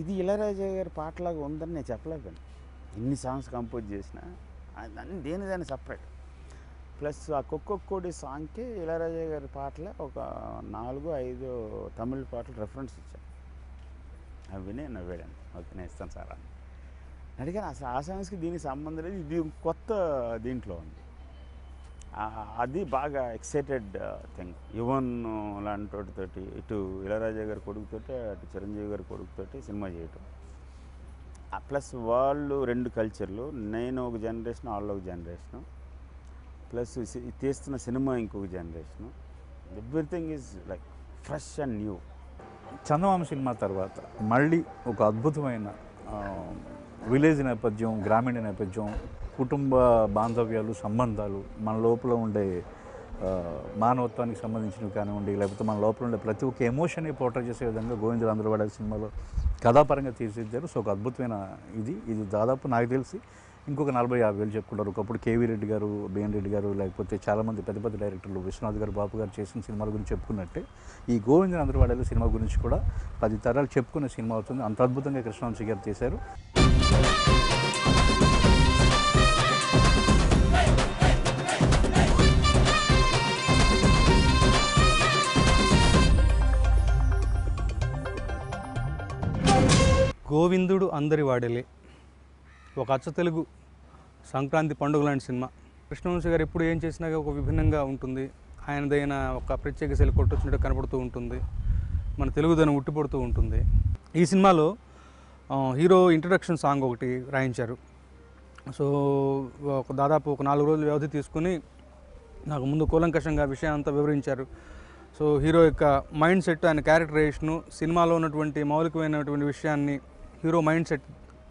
ఇది ఇళయరాజా గారి పాటలాగా ఉందని నేను చెప్పలేకపోయాను. ఎన్ని సాంగ్స్ కంపోజ్ చేసినా అన్నీ దేనిదాన్ని సపరేట్. ప్లస్ ఆ కొక్కొక్కోడి సాంగ్కి ఇళయరాజా గారి పాటలే ఒక 4-5 తమిళ పాటలు రెఫరెన్స్ ఇచ్చాను. అవి విని నవ్వాడాను. ఓకే, నేను ఇస్తాను సార్ అని అడిగాను. అసలు ఆ సాంగ్స్కి దీనికి సంబంధం లేదు, ఇది కొత్త దీంట్లో ఉంది. అది బాగా ఎక్సైటెడ్ థింగ్. యువన్ లాంటి వాటితోటి, ఇటు ఇళయరాజా గారి కొడుకుతోటి, అటు చిరంజీవి గారి కొడుకుతోటి సినిమా చేయటం. ప్లస్ వాళ్ళు 2 కల్చర్లు, నేను ఒక జనరేషన్, వాళ్ళు ఒక జనరేషను, ప్లస్ తీస్తున్న సినిమా ఇంకొక generation. Everything is like fresh and new. Chandamama cinema తర్వాత మళ్ళీ ఒక అద్భుతమైన విలేజ్ నేపథ్యం, గ్రామీణ నేపథ్యం, కుటుంబ బాంధవ్యాలు, సంబంధాలు, మన లోపల ఉండే మానవత్వానికి సంబంధించినవి కానివ్వండి, లేకపోతే మన లోపల ఉండే ప్రతి ఒక్క ఎమోషన్ని పోర్ట్రేట్ చేసే విధంగా గోవిందుడు అందరవాడ సినిమాలో కథాపరంగా తీర్చిదిద్దారు. సో ఒక అద్భుతమైన ఇది దాదాపు నాకు తెలిసి ఇంకొక 40-50 వేలు చెప్పుకుంటారు. ఒకప్పుడు కేవీ రెడ్డి గారు, బిఎన్ రెడ్డి గారు, లేకపోతే చాలామంది పెద్ద పెద్ద డైరెక్టర్లు, విశ్వనాథ్ గారు, బాపు గారు చేసిన సినిమాల గురించి చెప్పుకున్నట్టే ఈ గోవిందుడు అందరవాడలో సినిమా గురించి కూడా 10 తరాలు చెప్పుకునే సినిమా అవుతుంది. అంత అద్భుతంగా కృష్ణవంశీ గారు చేశారు. గోవిందుడు అందరి వాడలే ఒక అచ్చ తెలుగు సంక్రాంతి పండుగ లాంటి సినిమా. కృష్ణవంశీ గారు ఎప్పుడు ఏం చేసినా ఒక విభిన్నంగా ఉంటుంది. ఆయనదైన ఒక ప్రత్యేక శైలి కొట్టొచ్చినట్టు కనపడుతూ ఉంటుంది. మన తెలుగుదనం ఉట్టిపడుతూ ఉంటుంది. ఈ సినిమాలో హీరో ఇంట్రడక్షన్ సాంగ్ ఒకటి రాయించారు. సో దాదాపు ఒక 4 రోజులు వ్యవధి తీసుకుని నాకు ముందు కూలంకషంగా విషయం అంతా వివరించారు. సో హీరో యొక్క మైండ్ సెట్, ఆయన క్యారెక్టరైజేషను, సినిమాలో ఉన్నటువంటి మౌలికమైనటువంటి విషయాన్ని హీరో మైండ్ సెట్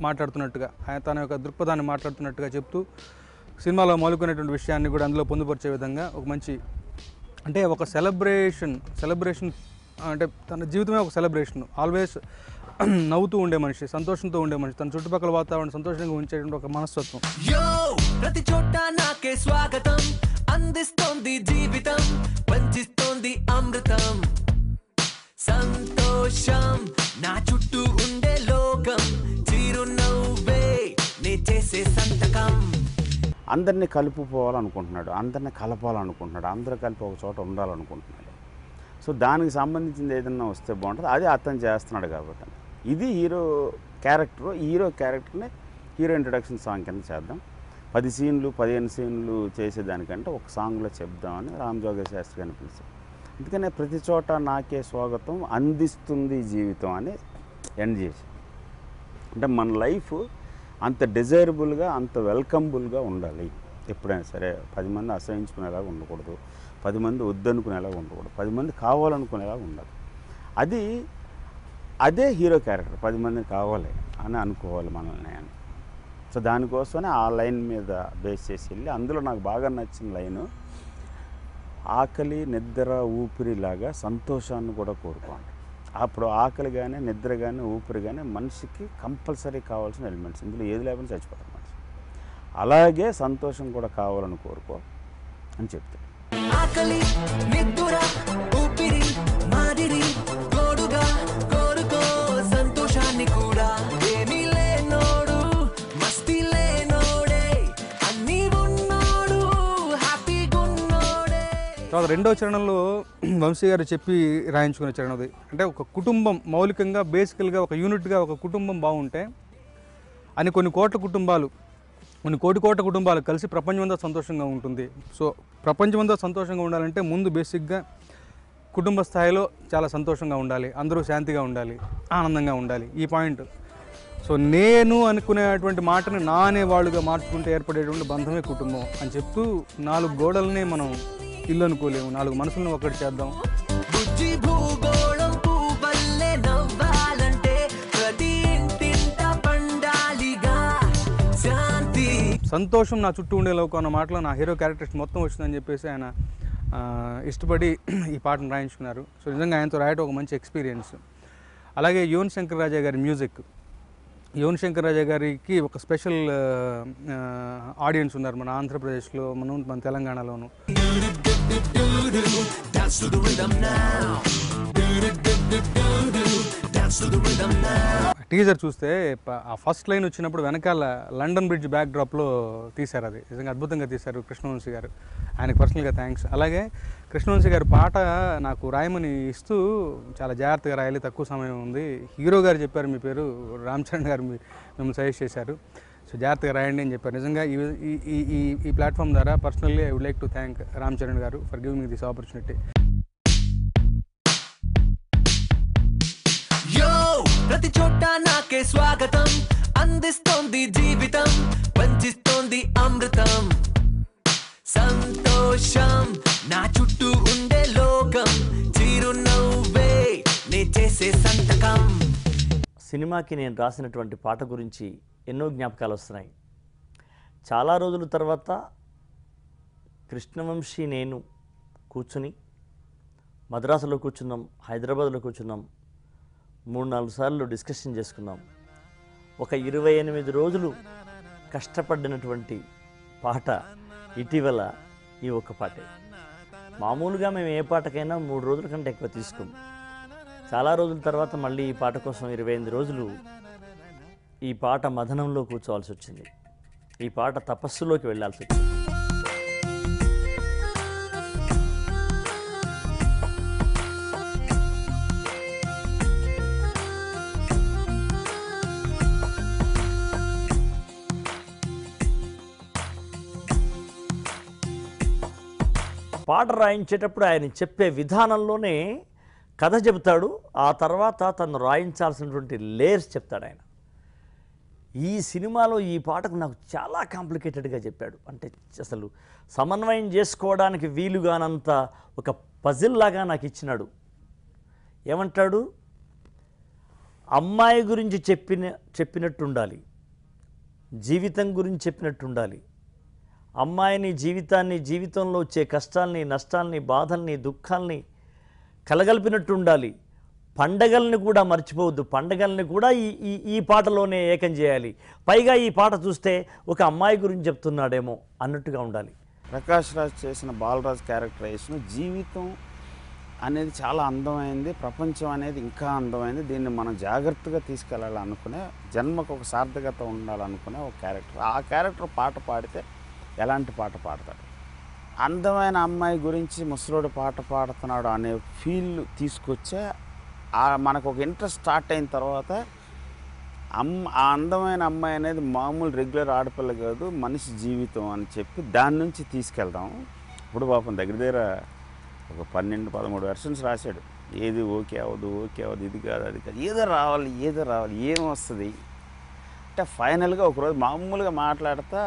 మాట్లాడుతున్నట్టుగా, తన యొక్క దృక్పథాన్ని మాట్లాడుతున్నట్టుగా చెప్తూ సినిమాలో మౌలికమైనటువంటి విషయాన్ని కూడా అందులో పొందుపరిచే విధంగా ఒక మంచి, అంటే ఒక సెలబ్రేషన్ అంటే తన జీవితమే ఒక సెలబ్రేషన్. ఆల్వేస్ నవ్వుతూ ఉండే మనిషి, సంతోషంతో ఉండే మనిషి, తన చుట్టుపక్కల వాతావరణం సంతోషంగా ఉంచేటువంటి ఒక మనస్తత్వం. ప్రతి చోట నాకే స్వాగతం అందిస్తోంది జీవితం, పంచిస్తోంది అమృతం, సంతోషం నా చుట్టూ ఉండే లోకం, చిరునవ్వే నే చేసే సంతకం. అందరినీ కలుపుకోవాలనుకుంటున్నాడు, అందరినీ కలపాలనుకుంటున్నాడు, అందరూ కలిపి ఒక చోట ఉండాలనుకుంటున్నాడు. సో దానికి సంబంధించింది ఏదైనా వస్తే బాగుంటుంది, అది అతను చేస్తున్నాడు కాబట్టి. ఇది హీరో క్యారెక్టర్ని హీరో ఇంట్రడక్షన్ సాంగ్ కింద చేద్దాం. 10 సీన్లు 15 సీన్లు చేసేదానికంటే ఒక సాంగ్లో చెప్దామని రామజోగ శాస్త్రి గారిని పిలిచాం. అందుకనే ప్రతి చోట నాకే స్వాగతం అందిస్తుంది జీవితం అని ఎండ్ చేసి, అంటే మన లైఫ్ అంత డిజైరబుల్గా, అంత వెల్కమబుల్గా ఉండాలి. ఎప్పుడైనా సరే 10 మంది అసహించుకునేలాగా ఉండకూడదు, 10 మంది వద్దనుకునేలాగా ఉండకూడదు, 10 మంది కావాలనుకునేలాగా ఉండాలి. అదే హీరో క్యారెక్టర్. 10 మందిని కావాలి అని అనుకోవాలి మనల్ని అని. సో దానికోసమే ఆ లైన్ మీద బేస్ చేసి వెళ్ళి, అందులో నాకు బాగా నచ్చిన లైను, ఆకలి నిద్ర ఊపిరిలాగా సంతోషాన్ని కూడా కోరుకోండి. అప్పుడు ఆకలి కానీ, నిద్ర కానీ, ఊపిరి కానీ మనిషికి కంపల్సరీ కావాల్సిన ఎలిమెంట్స్. ఇందులో ఏది లేకుండా చచ్చిపోతారు మనిషి. అలాగే సంతోషం కూడా కావాలని కోరుకో అని చెప్తాడు. ఆకలి నిద్ర ఊపిరి మాదిరి తోడుగా కోరుకో సంతోషాన్ని కూడా, ఏమీ లేనోడు మస్తీ లేనోడే, అన్నీ ఉన్నోడు హ్యాపీగా ఉన్నోడే. తర్వాత రెండవ చరణంలో వంశీ గారు చెప్పి రాయించుకునే చరణం అది. అంటే ఒక కుటుంబం మౌలికంగా, బేసికల్గా ఒక యూనిట్గా ఒక కుటుంబం బాగుంటే అని కొన్ని కోట్ల కుటుంబాలు కలిసి ప్రపంచమంతా సంతోషంగా ఉంటుంది. సో ప్రపంచమంతా సంతోషంగా ఉండాలంటే ముందు బేసిక్గా కుటుంబ స్థాయిలో చాలా సంతోషంగా ఉండాలి, అందరూ శాంతిగా ఉండాలి, ఆనందంగా ఉండాలి. ఈ పాయింట్. సో నేను అనుకునేటువంటి మాటని నా అనేవాళ్ళుగా మార్చుకుంటే ఏర్పడేటువంటి బంధమే కుటుంబం అని చెప్తూ, 4 గోడలనే మనం ఇల్లు అనుకోలేము, 4 మనసులను ఒక్కటి చేద్దాం. సంతోషం నా చుట్టూ ఉండే లోకం అన్న మాటలో నా హీరో క్యారెక్టర్స్ మొత్తం వచ్చిందని చెప్పేసి ఆయన ఇష్టపడి ఈ పాటను రాయించుకున్నారు. సో నిజంగా ఆయనతో రాయటం ఒక మంచి ఎక్స్పీరియన్స్. అలాగే యువన్ శంకర్ రాజా గారి మ్యూజిక్. యువన్ శంకర్ రాజా గారికి ఒక స్పెషల్ ఆడియన్స్ ఉన్నారు మన ఆంధ్రప్రదేశ్లో, మన తెలంగాణలోను. టీజర్ చూస్తే ఆ ఫస్ట్ లైన్ వచ్చినప్పుడు వెనకాల లండన్ బ్రిడ్జ్ బ్యాక్ డ్రాప్లో తీశారు. అది నిజంగా అద్భుతంగా తీశారు కృష్ణవంశీ గారు. ఆయనకు పర్సనల్గా థ్యాంక్స్. అలాగే కృష్ణవంశీ గారి పాట నాకు రాయమని ఇస్తూ చాలా జాగ్రత్తగా రాయాలి, తక్కువ సమయం ఉంది, హీరో గారు చెప్పారు మీ పేరు, రామ్ చరణ్ గారు మిమ్మల్ని సజెస్ట్ చేశారు, సో జాగ్రత్తగా రాయండి అని చెప్పారు. నిజంగా ఈ ప్లాట్ఫామ్ ద్వారా personally I would like to thank Ram Charan గారు for giving me this opportunity. ప్రతి చోట నాకే స్వాగతం అందిస్తోంది జీవితం, పంచిస్తోంది అమృతం, సంతోషం నా చుట్టూ ఉండే లోకం, చిరునవ్వే నే చేసే సంతకం. సినిమాకి నేను రాసినటువంటి పాట గురించి ఎన్నో జ్ఞాపకాలు వస్తున్నాయి. చాలా రోజుల తర్వాత కృష్ణవంశీ నేను కూర్చుని మద్రాసులో కూర్చున్నాం, హైదరాబాద్లో కూర్చున్నాం, 3-4 సార్లు డిస్కషన్ చేసుకున్నాం. ఒక 28 రోజులు కష్టపడినటువంటి పాట ఇటీవల ఈ ఒక్క పాటే. మామూలుగా మేము ఏ పాటకైనా 3 రోజుల కంటే ఎక్కువ తీసుకోం. చాలా రోజుల తర్వాత మళ్ళీ ఈ పాట కోసం 28 రోజులు ఈ పాట మదనంలో కూర్చోవాల్సి వచ్చింది. ఈ పాట తపస్సులోకి వెళ్ళాల్సి వచ్చింది. పాట రాయించేటప్పుడు ఆయన చెప్పే విధానంలోనే కథ చెబుతాడు, ఆ తర్వాత తను రాయించాల్సినటువంటి లేయర్స్ చెప్తాడు ఆయన. ఈ సినిమాలో ఈ పాటకు నాకు చాలా కాంప్లికేటెడ్గా చెప్పాడు. అంటే అసలు సమన్వయం చేసుకోవడానికి వీలుగానంత ఒక పజిల్ లాగా నాకు ఇచ్చినాడు. ఏమంటాడు, అమ్మాయి గురించి చెప్పినట్టు ఉండాలి, జీవితం గురించి చెప్పినట్టు ఉండాలి, అమ్మాయిని జీవితంలో వచ్చే కష్టాల్ని, నష్టాల్ని, బాధల్ని, దుఃఖాల్ని కలగలిపినట్టు ఉండాలి, పండగల్ని కూడా మర్చిపోవద్దు, పండగల్ని కూడా ఈ పాటలోనే ఏకం చేయాలి, పైగా ఈ పాట చూస్తే ఒక అమ్మాయి గురించి చెప్తున్నాడేమో అన్నట్టుగా ఉండాలి. ప్రకాష్ రాజ్ చేసిన బాలరాజ్ క్యారెక్టరైజేషన్, జీవితం అనేది చాలా అందమైంది, ప్రపంచం అనేది ఇంకా అందమైంది, దీన్ని మనం జాగ్రత్తగా తీసుకెళ్ళాలనుకునే, జన్మకు ఒక సార్థకత ఉండాలనుకునే ఒక క్యారెక్టర్. ఆ క్యారెక్టర్ పాట పాడితే ఎలాంటి పాట పాడతాడు, అందమైన అమ్మాయి గురించి ముసలోడు పాట పాడుతున్నాడు అనే ఫీల్ తీసుకొచ్చే మనకు ఒక ఇంట్రెస్ట్ స్టార్ట్ అయిన తర్వాత ఆ అందమైన అమ్మాయి అనేది మామూలు రెగ్యులర్ ఆడపిల్ల కాదు, మనిషి జీవితం అని చెప్పి దాని నుంచి తీసుకెళ్దాం. ఇప్పుడు పాపం దగ్గర ఒక 12-13 వెర్షన్స్ రాశాడు. ఏది ఓకే అవ్వదు, ఇది కాదు, అది కాదు, ఏదో రావాలి, ఏమొస్తుంది అంటే ఫైనల్గా ఒకరోజు మామూలుగా మాట్లాడుతా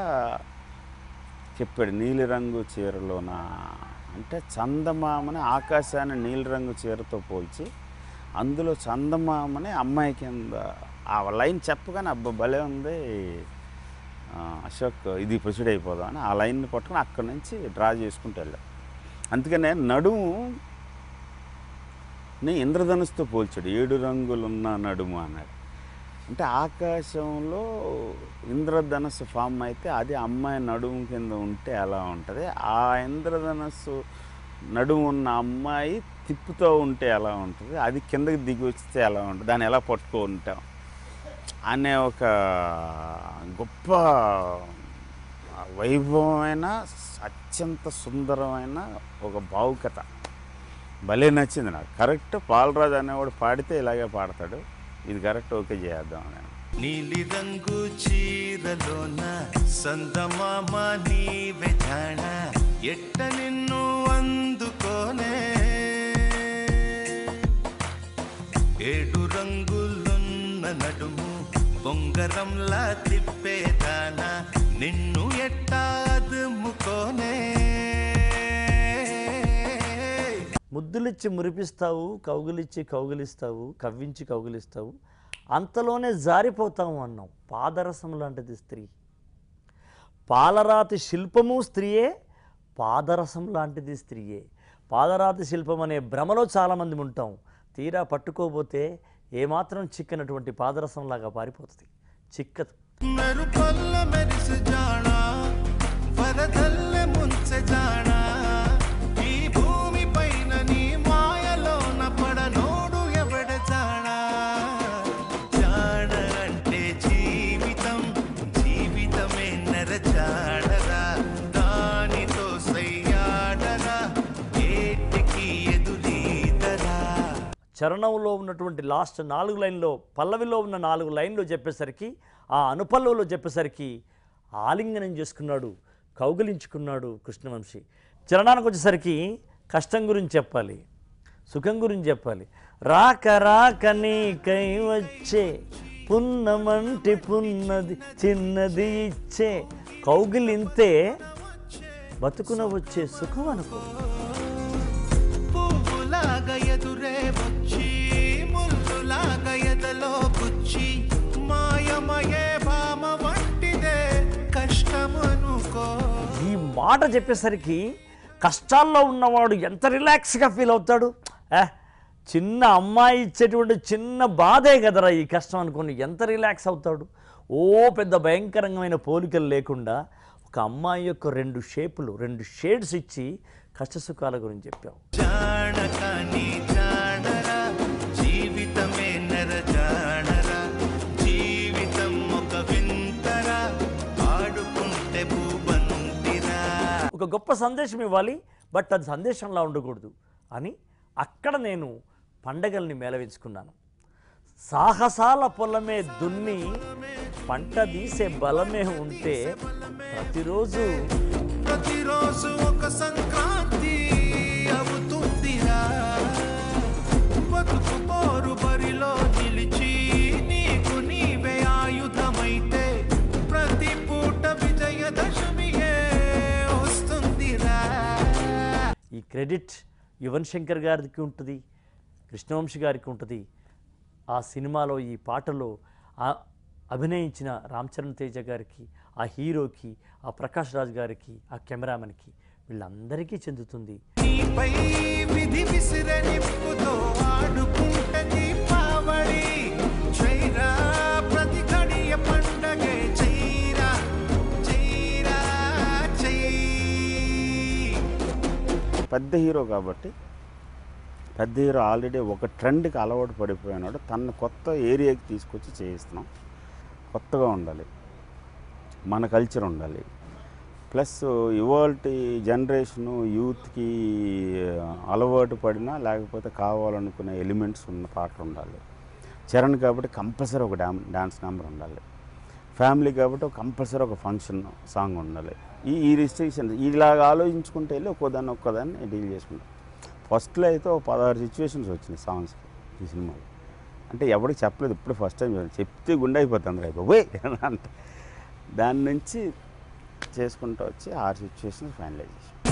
చెప్పాడు, నీలిరంగు చీరలోన అంటే చందమామని ఆకాశాన్ని నీలిరంగు చీరతో పోల్చి అందులో చందమామని అమ్మాయి కింద ఆ లైన్ చెప్పగానే అబ్బా భలే ఉంది అశోక్, ఇది ప్రొసీడ్ అయిపోదాం అని ఆ లైన్ని పట్టుకుని అక్కడి నుంచి డ్రా చేసుకుంటూ వెళ్ళాం. అందుకనే నడుముని ఇంద్రధనుస్తో పోల్చాడు, 7 రంగులున్న నడుము అన్నాడు. అంటే ఆకాశంలో ఇంద్రధనస్సు ఫామ్ అయితే అది అమ్మాయి నడుము కింద ఉంటే ఎలా ఉంటుంది, ఆ ఇంద్రధనస్సు నడుము ఉన్న అమ్మాయి తిప్పుతూ ఉంటే ఎలా ఉంటుంది, అది కిందకి దిగి వస్తే ఎలా ఉంటుంది, దాన్ని ఎలా పట్టుకుంటాం అనే ఒక గొప్ప వైభవమైన అత్యంత సుందరమైన ఒక భావుకత భలే నచ్చింది నాకు. కరెక్ట్ బాలరాజు అనేవాడు పాడితే ఇలాగే పాడతాడు, ఇది కరెక్ట్, ఓకే చేద్దాం నేను. నీలి రంగు చీరలోన సందమామ నీవే జాణ, ఎట్ట నిన్ను అందుకోనే, 7 రంగులున్న నడుము బొంగరంలా తిప్పేదానా, నిన్ను ఎట్టా అదుముకోనే. ముద్దులిచ్చి మురిపిస్తావు, కౌగిలిస్తావు, కవ్వించి కౌగిలిస్తావు, అంతలోనే జారిపోతాము అన్నాం. పాదరసం లాంటిది స్త్రీ, పాలరాతి శిల్పము స్త్రీయే, పాదరసం లాంటిది స్త్రీయే. పాదరాతి శిల్పం అనే భ్రమలో చాలామంది ఉంటాం, తీరా పట్టుకోబోతే ఏమాత్రం చిక్కనటువంటి పాదరసంలాగా పారిపోతుంది, చిక్కదు. మెరుపల్ల మెరిసి జానా, వరదల్లె ముంచె జానా, ఈ భూమి పైన నీ మాయలోన పడనోడు ఎవడ జానా, జానా చరణంలో ఉన్నటువంటి లాస్ట్ 4 లైన్లో, పల్లవిలో ఉన్న 4 లైన్లు చెప్పేసరికి, ఆ అనుపల్లవిలో చెప్పేసరికి ఆలింగనం చేసుకున్నాడు, కౌగిలించుకున్నాడు కృష్ణవంశీ. చరణానికి వచ్చేసరికి కష్టం గురించి చెప్పాలి, సుఖం గురించి చెప్పాలి. రాక రాక నీకై వచ్చే పున్నమంటి పున్నది చిన్నది ఇచ్చే కౌగిలింతే బతుకున వచ్చే సుఖం అనుకో. పువ్వులాగా ఎదురే వచ్చి ముల్లులాగా ఎదలో గుచ్చి మాయమయే భామ వంటిదే కష్టమనుకో. ఈ మాట చెప్పేసరికి కష్టాల్లో ఉన్నవాడు ఎంత రిలాక్స్గా ఫీల్ అవుతాడు. చిన్న అమ్మాయి ఇచ్చేటువంటి చిన్న బాధే కదరా ఈ కష్టం అనుకోని ఎంత రిలాక్స్ అవుతాడు. ఓ పెద్ద భయంకరమైన పోలికలు లేకుండా ఒక అమ్మాయి యొక్క 2 షేపులు, 2 షేడ్స్ ఇచ్చి కష్టసుఖాల గురించి చెప్పావు. జానకాని జానరా జీవితమే నర జానరా, జీవితం ఒక వింతరా ఆడుకుంటే భూబంతిరా. ఒక గొప్ప సందేశం ఇవ్వాలి, బట్ అది సందేశంలా ఉండకూడదు అని అక్కడ నేను పండగల్ని మేళవించుకున్నాను. సాహసాల పొలమే దున్ని పంట తీసే బలమే ఉంటే ప్రతిరోజు ఒక సంక్రాంతి అవుతుందిరా. బతుకు పోరు బరిలో నిలిచి నీకు నీవే ఆయుధమైతే ప్రతి పూట విజయదశమియే వస్తుందిరా. ఈ క్రెడిట్ యువన్ శంకర్ గారికి ఉంటుంది, కృష్ణవంశీ గారికి ఉంటుంది. ఆ సినిమాలో ఈ పాటలో అభినయించిన రామ్ చరణ్ తేజ గారికి, ఆ హీరోకి, ఆ ప్రకాష్ రాజ్ గారికి, ఆ కెమెరామెన్కి, వీళ్ళందరికీ చెందుతుంది. నీపై విధి విసిరే నిప్పుతో ఆడుకుంటది పావడి. చైరా ప్రతి గడియ పండగే చైరా చైరా చై. పెద్ద హీరో కాబట్టి, పెద్ద హీరో ఆల్రెడీ ఒక ట్రెండ్కి అలవాటు పడిపోయినాడు. తను కొత్త ఏరియాకి తీసుకొచ్చి చేయిస్తున్నాం. కొత్తగా ఉండాలి, మన కల్చర్ ఉండాలి, ప్లస్ ఇవాల్టి జనరేషను యూత్కి అలవాటు పడినా లేకపోతే కావాలనుకునే ఎలిమెంట్స్ ఉన్న పాట ఉండాలి. చరణ్ కాబట్టి కంపల్సరీ ఒక డాన్స్ నెంబర్ ఉండాలి. ఫ్యామిలీ కాబట్టి ఒక కంపల్సరీ ఒక ఫంక్షన్ సాంగ్ ఉండాలి. ఈ రిస్ట్రిక్షన్స్ ఇలాగ ఆలోచించుకుంటే వెళ్ళి ఒక్కోదాన్ని డీల్ చేసుకుంటాం. ఫస్ట్లో అయితే 16 సిచ్యువేషన్స్ వచ్చినాయి సాంగ్స్కి ఈ సినిమాలో. అంటే ఎవరికి చెప్పలేదు, ఇప్పుడు ఫస్ట్ టైం చెప్తే గుండె అయిపోతుంది అయిపోయి అంటే. దాని నుంచి చేసుకుంటూ వచ్చి 6 సిచ్యువేషన్స్ ఫైనలైజ్ చేసాం.